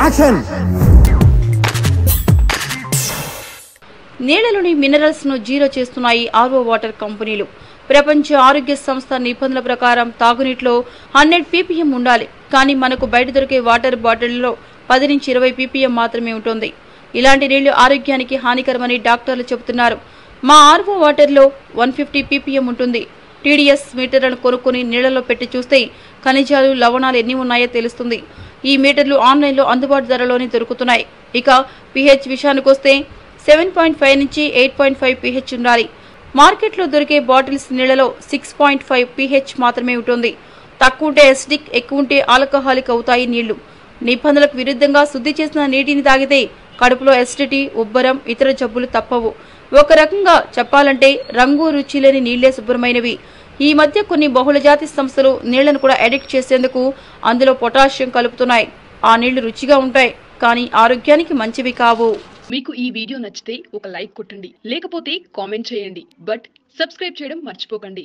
Action. నీళ్లలోని minerals ను zero చేస్తున్నాయి RO water కంపెనీలు. ప్రపంచ ఆరోగ్య సంస్థ నిబంధనల ప్రకారం తాగునీటిలో 100 ppm ఉండాలి. కానీ మనకు బయట దొరికే వాటర్ బాటిళ్లలో 10 నుంచి 20 ppm మాత్రమే ఉంటుంది. ఇలాంటి నీళ్లు ఆరోగ్యానికి హానికరమని డాక్టర్లు చెబుతున్నారు. మా ఆర్ఓ వాటర్ లో 150 ppm ఉంటుంది. టీడీఎస్ మీటర్లను కొనుక్కుని నీళ్లలో పెట్టి చూస్తే ఖనిజాలు, లవణాలు ఎన్ని ఉన్నాయో తెలుస్తుంది. ఈ మీటర్లు ఆన్లైన్లో అందుబాటు ధరలోనే దొరుకుతున్నాయి. ఇక pH విషయానికొస్తే 7.5 నుంచి 8.5 pH ఉండాలి. మార్కెట్లో దొరికే బాటిల్స్ నీళ్లలో 6.5 pH మాత్రమే ఉంటుంది. తక్కువ ఉంటే ఎసిడిక్, ఎక్కువ ఉంటే ఆల్కహాలిక్ అవుతాయి నీళ్లు. నిబంధనలకు విరుద్ధంగా శుద్ధి చేసిన నీటిని తాగితే కడుపులో ఎసిడిటీ, ఉబ్బరం, ఇతర జబ్బులు తప్పవు. ఒక రకంగా చెప్పాలంటే రంగు, రుచి లేని నీళ్లే శుభ్రమైనవి. ఈ మధ్య కొన్ని బహుళజాతి సంస్థలు నీళ్లను కూడా ఎడిక్ట్ చేసేందుకు అందులో పొటాషియం కలుపుతున్నాయి. ఆ నీళ్లు రుచిగా ఉంటాయి, కానీ ఆరోగ్యానికి మంచివి కావు. మీకు ఈ వీడియో నచ్చితే ఒక లైక్ కొట్టండి, లేకపోతే కామెంట్ చేయండి. బట్ సబ్స్క్రైబ్ చేయడం మర్చిపోకండి.